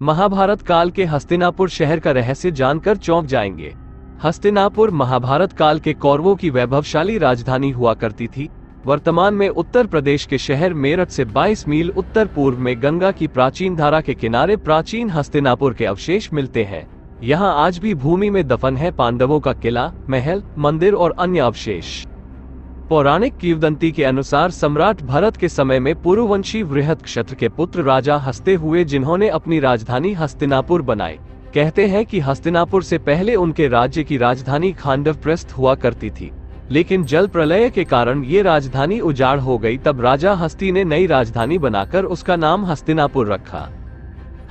महाभारत काल के हस्तिनापुर शहर का रहस्य जानकर चौंक जाएंगे। हस्तिनापुर महाभारत काल के कौरवों की वैभवशाली राजधानी हुआ करती थी। वर्तमान में उत्तर प्रदेश के शहर मेरठ से 22 मील उत्तर पूर्व में गंगा की प्राचीन धारा के किनारे प्राचीन हस्तिनापुर के अवशेष मिलते हैं। यहाँ आज भी भूमि में दफन है पांडवों का किला, महल, मंदिर और अन्य अवशेष। पौराणिक किंवदंती के अनुसार सम्राट भरत के समय में पुरुवंशी बृहत्क्षत्र के पुत्र राजा हस्ते हुए, जिन्होंने अपनी राजधानी हस्तिनापुर बनाई। कहते हैं कि हस्तिनापुर से पहले उनके राज्य की राजधानी खांडवप्रस्थ हुआ करती थी, लेकिन जल प्रलय के कारण ये राजधानी उजाड़ हो गई। तब राजा हस्ती ने नई राजधानी बनाकर उसका नाम हस्तिनापुर रखा।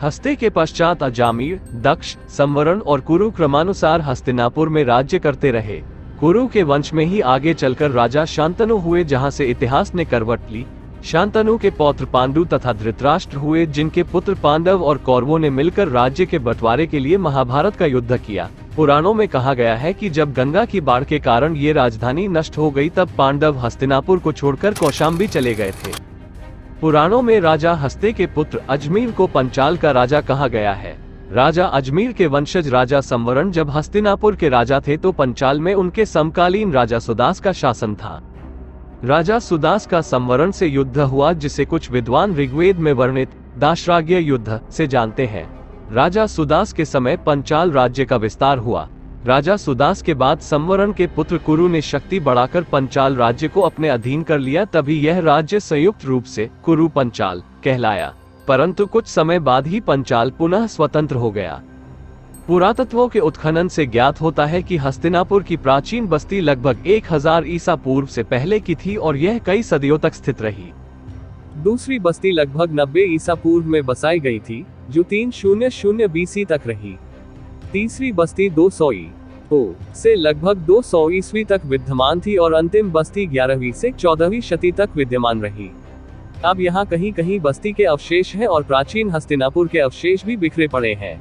हस्ते के पश्चात अजामीर, दक्ष, संवरण और कुरु क्रमानुसार हस्तिनापुर में राज्य करते रहे। कुरु के वंश में ही आगे चलकर राजा शांतनु हुए, जहां से इतिहास ने करवट ली। शांतनु के पौत्र पांडु तथा धृतराष्ट्र हुए, जिनके पुत्र पांडव और कौरवों ने मिलकर राज्य के बंटवारे के लिए महाभारत का युद्ध किया। पुराणों में कहा गया है कि जब गंगा की बाढ़ के कारण ये राजधानी नष्ट हो गई, तब पांडव हस्तिनापुर को छोड़कर कौशाम्बी चले गए थे। पुराणों में राजा हस्ते के पुत्र अजमीर को पंचाल का राजा कहा गया है। राजा अजमीर के वंशज राजा संवरण जब हस्तिनापुर के राजा थे, तो पंचाल में उनके समकालीन राजा सुदास का शासन था। राजा सुदास का संवरण से युद्ध हुआ, जिसे कुछ विद्वान ऋग्वेद में वर्णित दाशराग्य युद्ध से जानते हैं। राजा सुदास के समय पंचाल राज्य का विस्तार हुआ। राजा सुदास के बाद संवरण के पुत्र कुरु ने शक्ति बढ़ाकर पंचाल राज्य को अपने अधीन कर लिया। तभी यह राज्य संयुक्त रूप से कुरु पंचाल कहलाया, परंतु कुछ समय बाद ही पंचाल पुनः स्वतंत्र हो गया। पुरातत्वों के उत्खनन से ज्ञात होता है कि हस्तिनापुर की प्राचीन बस्ती लगभग 1000 ईसा पूर्व से पहले की थी और यह कई सदियों तक स्थित रही। दूसरी बस्ती लगभग 90 ईसा पूर्व में बसाई गई थी, जो 300 बीसी तक रही। तीसरी बस्ती 200 से लगभग 200 ईस्वी तक विद्यमान थी और अंतिम बस्ती 11वीं से 14वीं शती तक विद्यमान रही। अब यहाँ कहीं कहीं बस्ती के अवशेष हैं और प्राचीन हस्तिनापुर के अवशेष भी बिखरे पड़े हैं।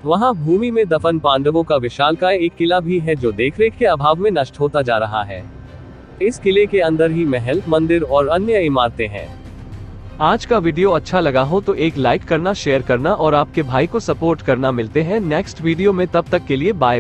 वहाँ भूमि में दफन पांडवों का विशालकाय एक किला भी है, जो देखरेख के अभाव में नष्ट होता जा रहा है। इस किले के अंदर ही महल, मंदिर और अन्य इमारतें हैं। आज का वीडियो अच्छा लगा हो तो एक लाइक करना, शेयर करना और आपके भाई को सपोर्ट करना। मिलते हैं नेक्स्ट वीडियो में, तब तक के लिए बाय।